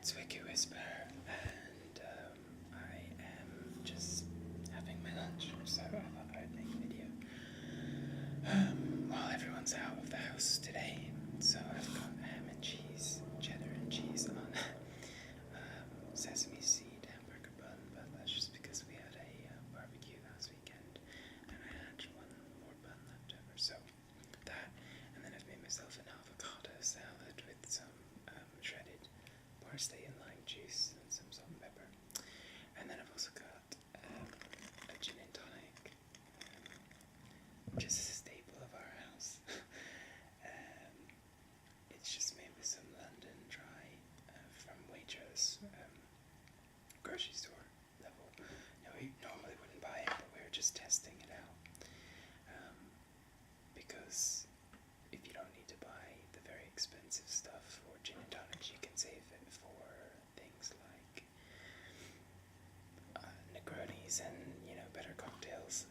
it's Wiki Whisper, and I am just having my lunch, so I thought I'd make a video while everyone's out of the house today. So I've got ham and cheese, cheddar and cheese on sesame seed hamburger bun, but that's just because we had a barbecue last weekend, and I had one more bun left over, so that, and then I've made myself an avocado salad with some shredded parsley and lime juice and some salt and pepper, and then I've also got a gin and tonic, which is a staple of our house. It's just made with some London Dry from Waitrose, grocery store level. No, we normally wouldn't buy it, but we were just testing it out, because if you don't need to buy the very expensive stuff for gin and tonics, you can save it for things like Negronis and, better cocktails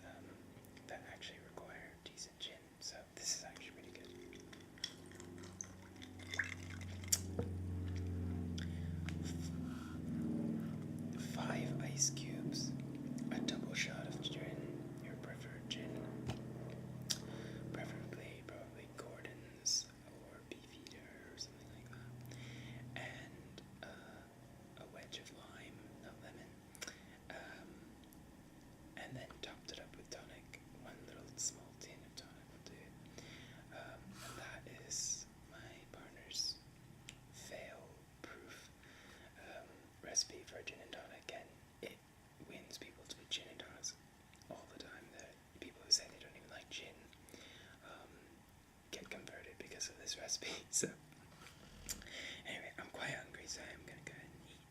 that actually require decent gin. So this is actually really good. 5 ice cubes, a double shot of gin, your preferred gin, preferably probably Gordon's or Beefeater or something like that, and a wedge of lime, not lemon, and then topped it up with tonic. One little small tin of tonic will do. And that is my partner's fail-proof recipe for gin and tonic, and it wins people to be gin and tonics all the time. The people who say they don't even like gin get converted because of this recipe. So anyway, I'm quite hungry, so I'm gonna go ahead and eat.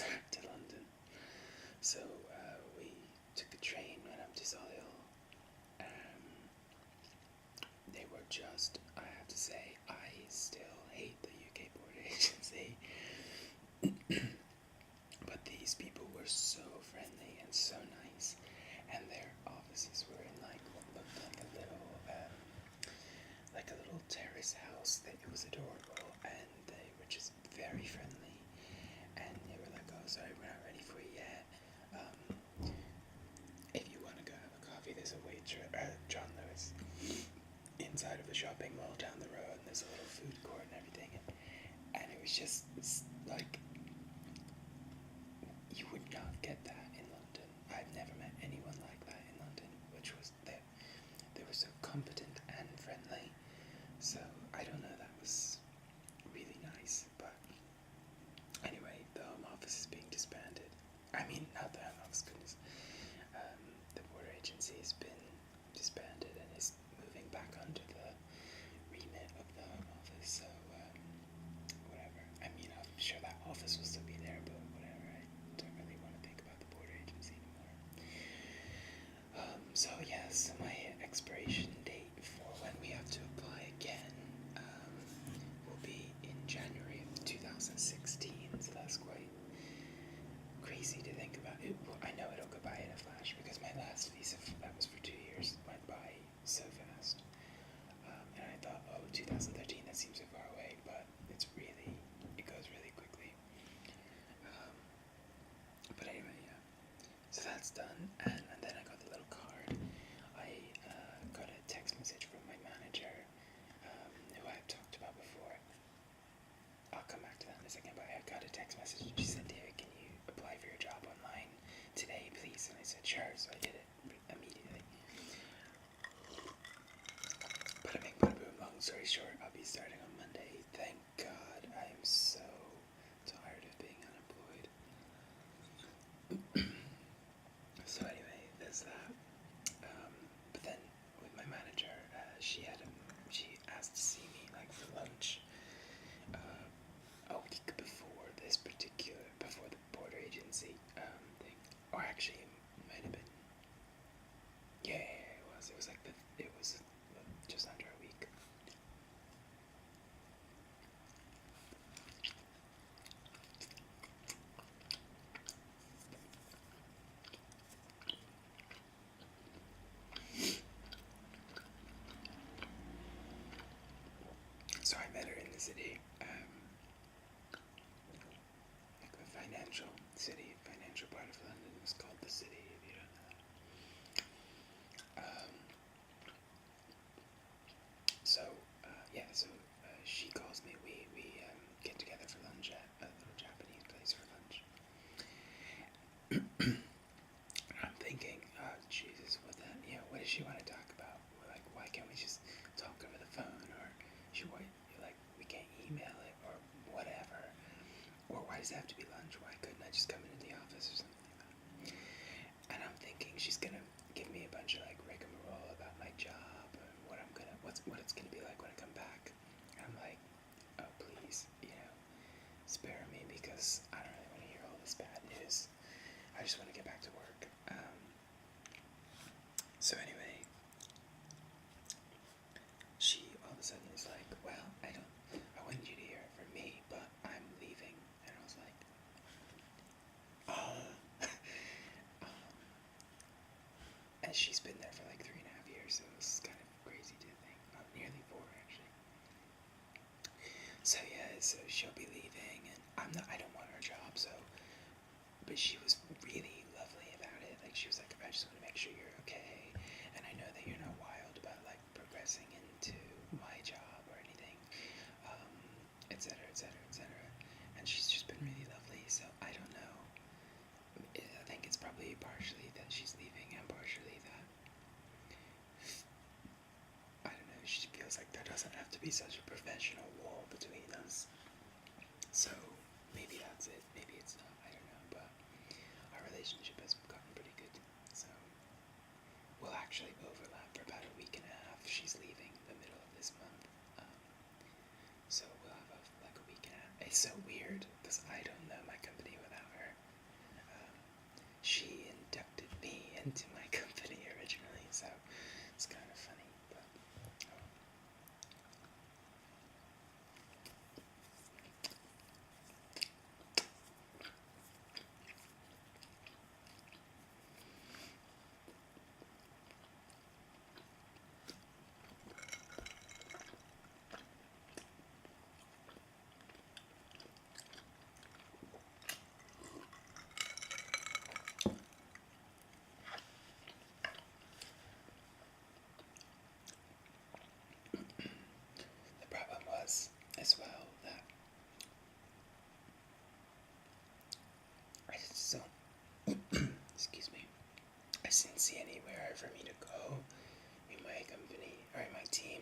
to London. So we took a train, went up to Solihull. They were just, I have to say, I still hate the UK border agency. But these people were so friendly and so nice, and their offices were in like what looked like a little terrace house. That it was adorable, and they were just very friendly. And they were like, "Oh, sorry, we're not ready for you yet. If you want to go have a coffee, there's a waitress, John Lewis, inside of the shopping mall down the road, and there's a little food court and everything." And it was just like, you would not get that in London. I've never met anyone like that in London, which was that they were so competent and friendly. So I don't know, that was really nice. But anyway, the Home Office is being disbanded. I mean, not the Home Office, goodness. The border agency has been disbanded and is moving back under the remit of the Home Office. So whatever. I mean, I'm sure that office will still be there, but whatever. I don't really want to think about the border agency anymore. So yes, my expiration date for when we have to apply again will be in January of 2016. So that's quite crazy to think about. I know it'll go by in a flash because my last visa that was for 2 years went by so fast. And I thought, oh, 2013, that seems so far away, but it goes really quickly. But anyway, yeah. So that's done, and then I got the little card. I got a text message from my manager, who I've talked about before. I'll come back to that in a second, but I got a text message, and she said, "David, can you apply for your job online today, please?" And I said, "Sure," so I did it immediately. Bada bing, bada boom, long story short, I'll be starting on Monday. Thank God. I am so tired of being unemployed. So anyway, there's that. But then with my manager, she asked to see me like for lunch a week before the border agency thing, or actually it might have been. Yeah, it was. It was like it was just under a week. So I met her in the city, like the financial part of London. It was called the City, if you don't know that. So she calls me. We get together for lunch at a little Japanese place for lunch. And I'm thinking, oh Jesus, what does she want to talk about? We're like, why can't we just talk over the phone, or we can't email it or whatever, or why does it have to be lunch? Why couldn't I just come into the office or something like that? And I'm thinking she's gonna give me a bunch of like rigmarole about my job and what it's gonna be like when I come back. And I'm like, oh please, spare me, because I don't really want to hear all this bad news. I just want to get back to work. So anyway, she all of a sudden is like, well, I wanted you to hear it from me, but I'm leaving. And I was like, and she's been there for like 3.5 years, so it's kind of crazy to think. Nearly 4, actually. So yeah, so she'll be leaving, and I don't want her job, so, but she was really lovely about it. Like, she was like, I just want to make sure you're okay, and I know that you're not wild about like progressing into my job or anything, etc., etc., etc. And she's just been really lovely. So I don't know. I think it's probably partially that she's leaving, and partially that I don't know. She feels like there doesn't have to be such a professional wall between us. So maybe that's it. Maybe it's not. I don't know. But our relationship has gotten pretty good. So we'll actually overlap for about a week and a half. She's leaving the middle of this month. So we'll have like a week and a half. It's so weird because I don't know my company without her. my company, or my team,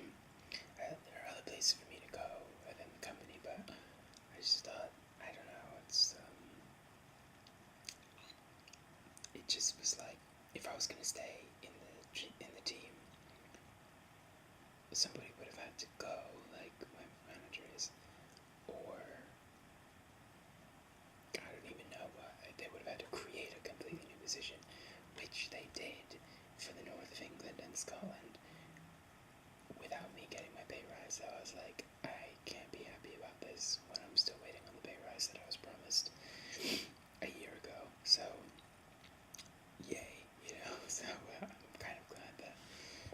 there are other places for me to go within the company, but I just thought, I don't know, it just was like, if I was gonna stay in the team, somebody would have had to go, like my manager is, or I don't even know what, they would have had to create a completely new position, which they did for the north of England and Scotland without me getting my pay rise. So I was like, I can't be happy about this when I'm still waiting on the pay rise that I was promised a year ago. So yay, so I'm kind of glad that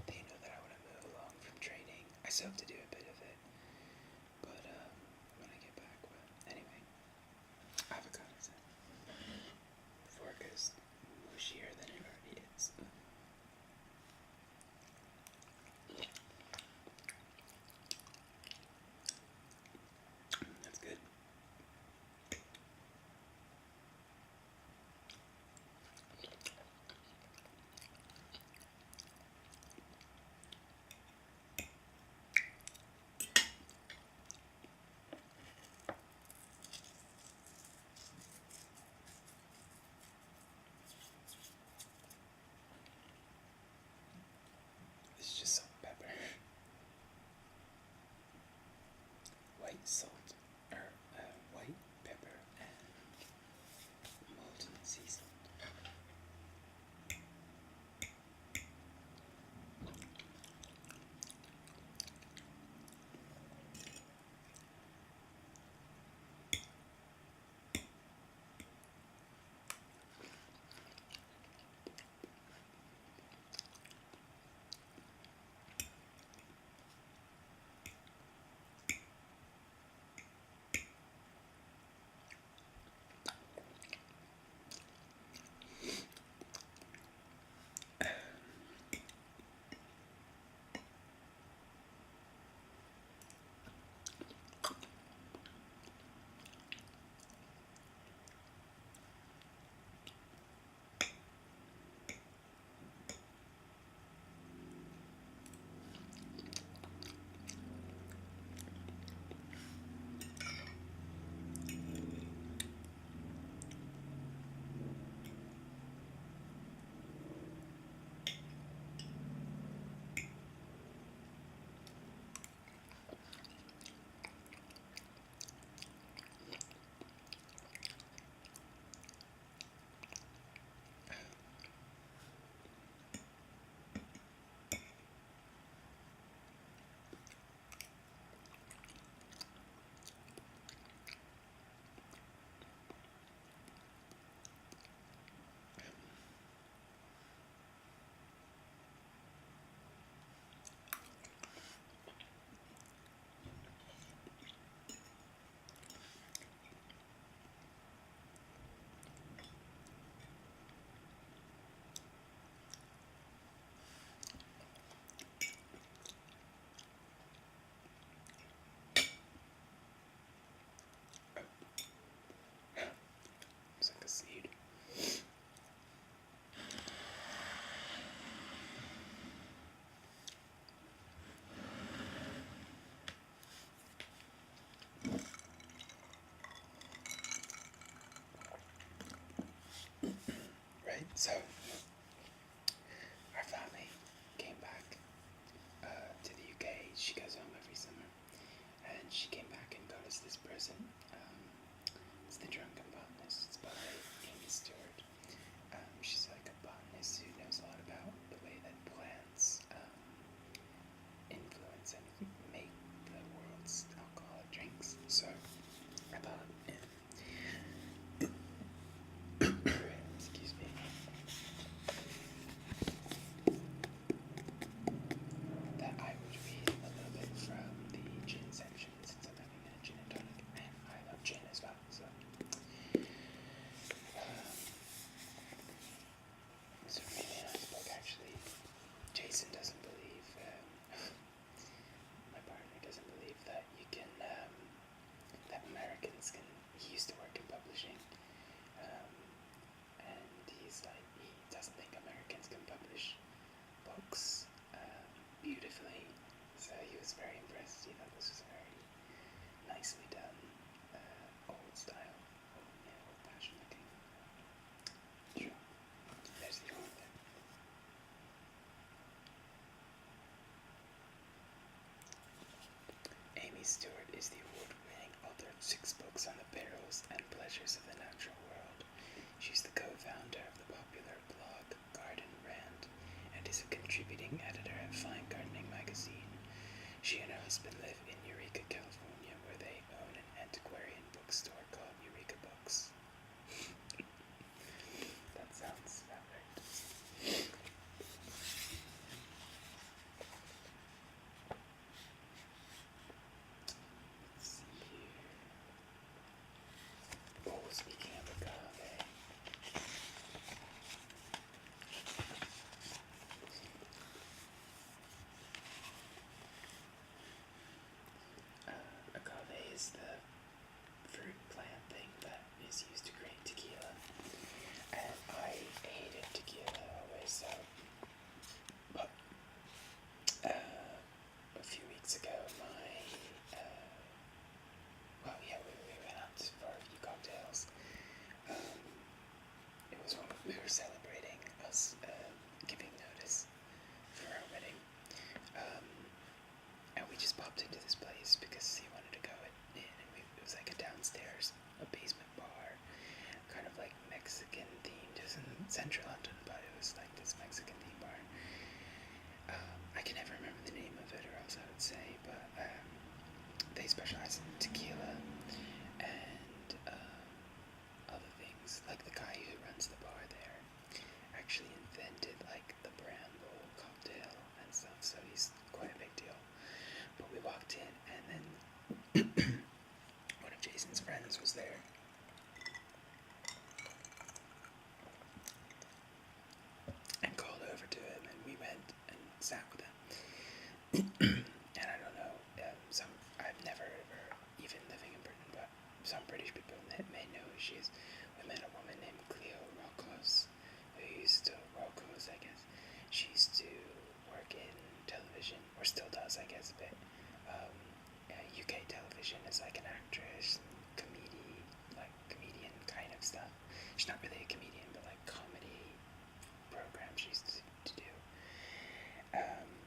they know that I want to move along from training. I still have to do a bit of it, but when I get back, well, anyway, avocados. The fork is mushier than it already is. That's good. It's just salt and pepper. White salt, or white pepper, and molten sea salt. It's like a seed. Right, so our family came back to the UK. She goes home every summer, and she came back and got us this present. It's The Drunken Botanist. It's by Amy Stewart. She's like a botanist who knows a lot about the way that plants influence and make the world's alcoholic drinks. So I thought, excuse me, beautifully. So he was very impressed. He thought this was a very nicely done, old style, old-fashioned looking. Sure. There's the author. Amy Stewart is the award-winning author of 6 books on the perils and pleasures of the natural world. She's the co-founder of the popular blog Garden Rant and is a contributing editor at Fine Gardening magazine. She and her husband live in Eureka, California, where they own an antiquarian bookstore called Eureka Books. That sounds about right. Let's see here. Oh, speaking of agave. Agave is the fruit plant thing that is used to create tequila. And I hated tequila always, so but a few weeks ago we went out for a few cocktails. It was when we were celebrating us giving notice for our wedding. And we just popped into this place because he wanted to go in, and it was like a downstairs, a basement bar, kind of like Mexican themed. It was in central London, but it was like this Mexican themed bar. I can never remember the name of it, or else I would say, but they specialize in tequila and other things. Like the guy who runs the bar there actually invented like the Bramble cocktail and stuff, so he's quite a big deal. But we walked in, and then one of Jason's friends was there. And called over to him, and we went and sat with him. And I don't know, I've never ever, even living in Britain, but some British people may know who she is. We met a woman named Cleo Rocos, Rocos, I guess. She used to work in television, or still does, I guess, a bit. UK television as like an actress, comedian kind of stuff. She's not really a comedian, but like comedy programs she used to do.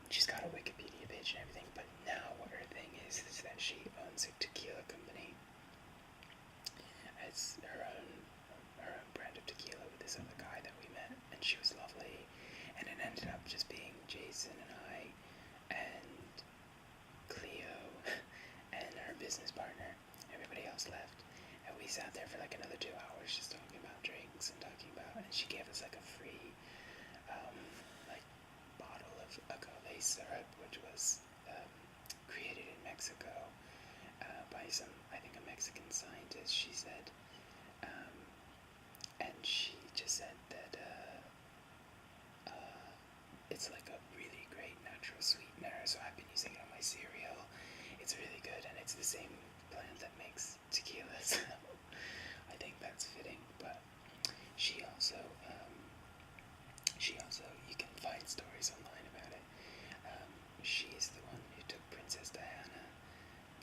She's got a Wikipedia page and everything, but now what her thing is that she owns a tequila company. It's her own brand of tequila with this other guy that we met, and she was lovely, and it ended up just being Jason and I and Cleo and her business partner. Everybody else left, and we sat there for like another 2 hours just talking about drinks and and she gave us like a free like bottle of agave syrup, which was created in Mexico by I think a Mexican scientist, she said, and she just said that it's like a really great natural sweetener, so I've been using it on my cereal. It's really good, and it's the same plant that makes tequila, so I think that's fitting. But she also, you can find stories online about it. She's the one who took Princess Diana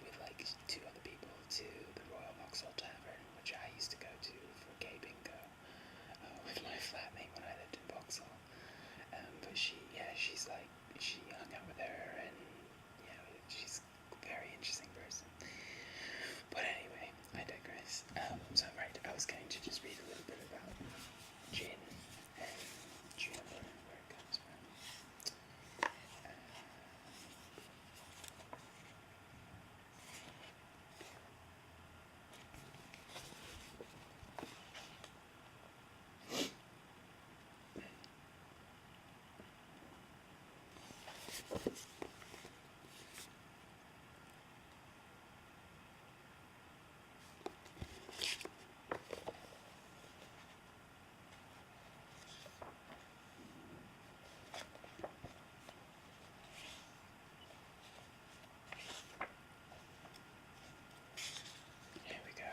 with like 2 other people to the Royal Vauxhall Tavern, which I used to go to for gay bingo with my flatmate when I lived in Vauxhall. But she hung out with her, and she's a very interesting person. But anyway, I digress. So right, I was going to just read a little bit about gin and juniper, where it comes from. Here we go.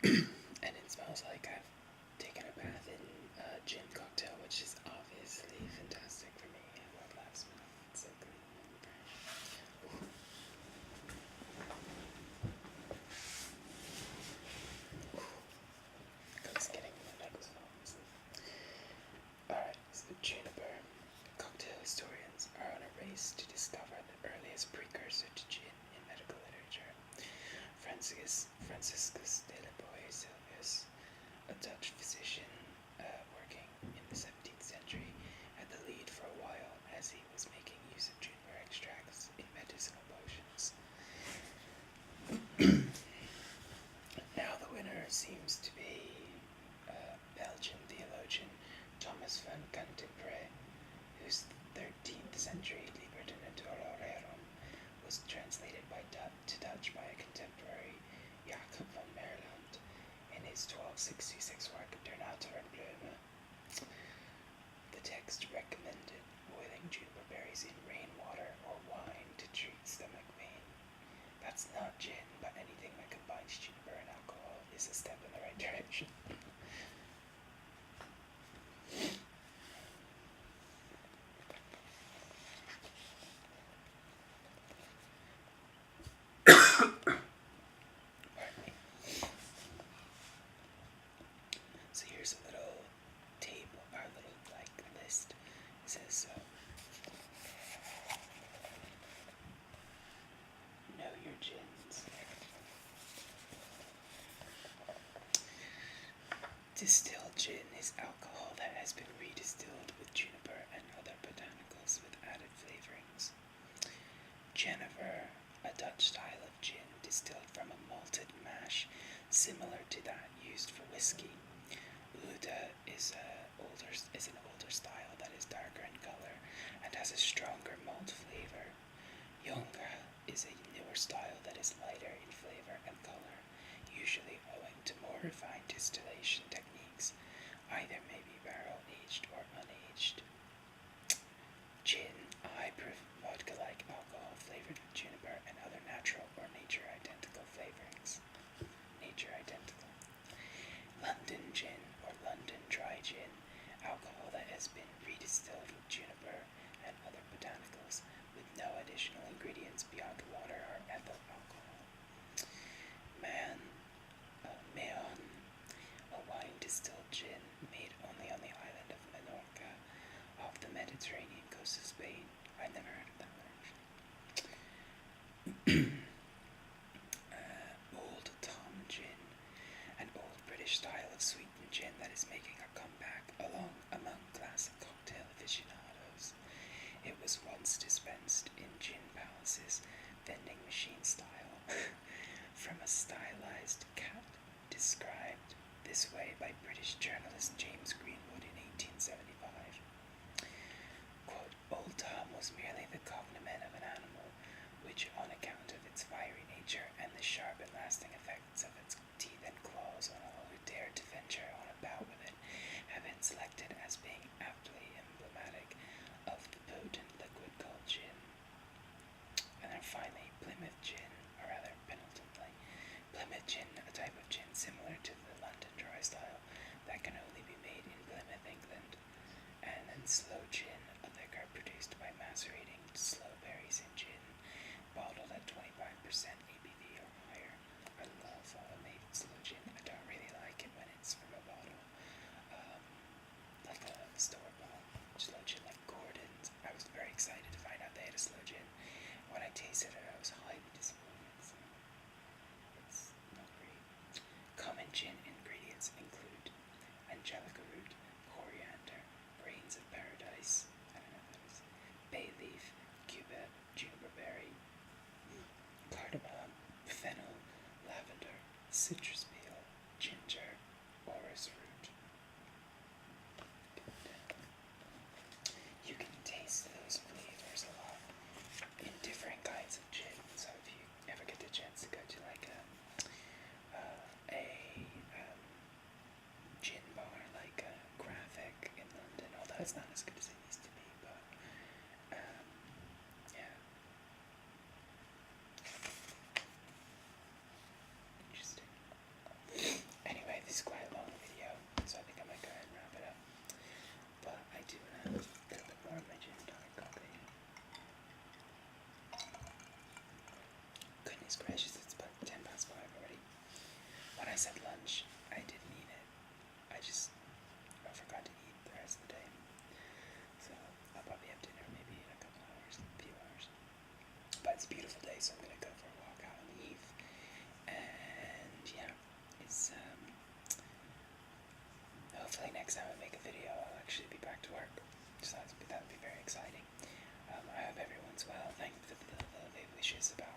And it smells like I've taken a bath in a gin cocktail, which is obviously fantastic for me. I love that smell. It's so good. Cook's getting my nose falls. Alright, so juniper. Cocktail historians are on a race to discover the earliest precursor to gin in medical literature. Franciscus de la Boye Sylvius, a Dutch physician working in the 17th century, had the lead for a while as he was making use of juniper extracts in medicinal potions. Now the winner seems to be Belgian theologian Thomas van Cantimpré, whose 13th century Liber de Natura Rerum was translated to Dutch by a contemporary Jacob van Maerland in his 1266 work Der Natuur en Bloemen. The text recommended boiling juniper berries in rainwater or wine to treat stomach pain. That's not gin, but anything that combines juniper and alcohol is a step in the right direction. So here's a little table, our little list. It says know your gins. Distilled gin is alcohol that has been redistilled with juniper and other botanicals with added flavorings. Jenever, a Dutch style of gin distilled from a malted mash similar to that used for whiskey. Luda is an older style that is darker in color and has a stronger malt flavor. Jonge is a newer style that is lighter in flavor and color, usually owing to more refined distillation techniques. Either may be barrel-aged or unaged. Gin, a high-proof vodka-like alcohol flavored with juniper and other natural or nature-identical flavorings. Nature-identical. London gin or London dry gin, alcohol that has been redistilled with juniper and other botanicals with no additional ingredients beyond water or ethyl alcohol. Mahon, a wine distilled gin made only on the island of Menorca off the Mediterranean coast of Spain. I've never heard of that one actually. Old Tom gin, an old British style of sweetened gin that is making a comeback among classic cocktail aficionados. It was once dispensed in gin palaces, vending machine style, from a stylized cat described this way by British journalist James Greenwood in 1875. Quote, Old Tom was merely the cognomen of an animal, which on account of its fiery nature and the sharp and lasting effects of its teeth and claws on all who dared to venture on a bout with it, have been selected as being aptly emblematic of the potent liquid called gin. And then finally, Plymouth gin, or rather penultimately, Plymouth gin, a type of gin similar to the London dry style that can only be made in Plymouth, England. And then sloe gin, a liquor produced by macerating sloe berries in gin, bottled at 25% ABV or higher. I love made sloe gin. I don't really like it when it's from a bottle, like a store-bought sloe gin like Gordon's. I was very excited to find out they had a sloe gin. When I tasted it, I was highly disappointed. So it's not great. Common gin ingredients include angelica root, coriander, grains of paradise, I don't know what that is, bay leaf, cubeb, juniper berry, cardamom, fennel, lavender, citrus peel, ginger, orris root. You can taste those flavors a lot in different kinds of gin. So if you ever get the chance to go to like a gin bar like Graphic in London, although it's not as good as it used to be, but yeah. Interesting. beautiful day, so I'm going to go for a walk out on the heath. And yeah, it's hopefully next time I make a video I'll actually be back to work, so that would be very exciting. I hope everyone's well. Thank you for the wishes about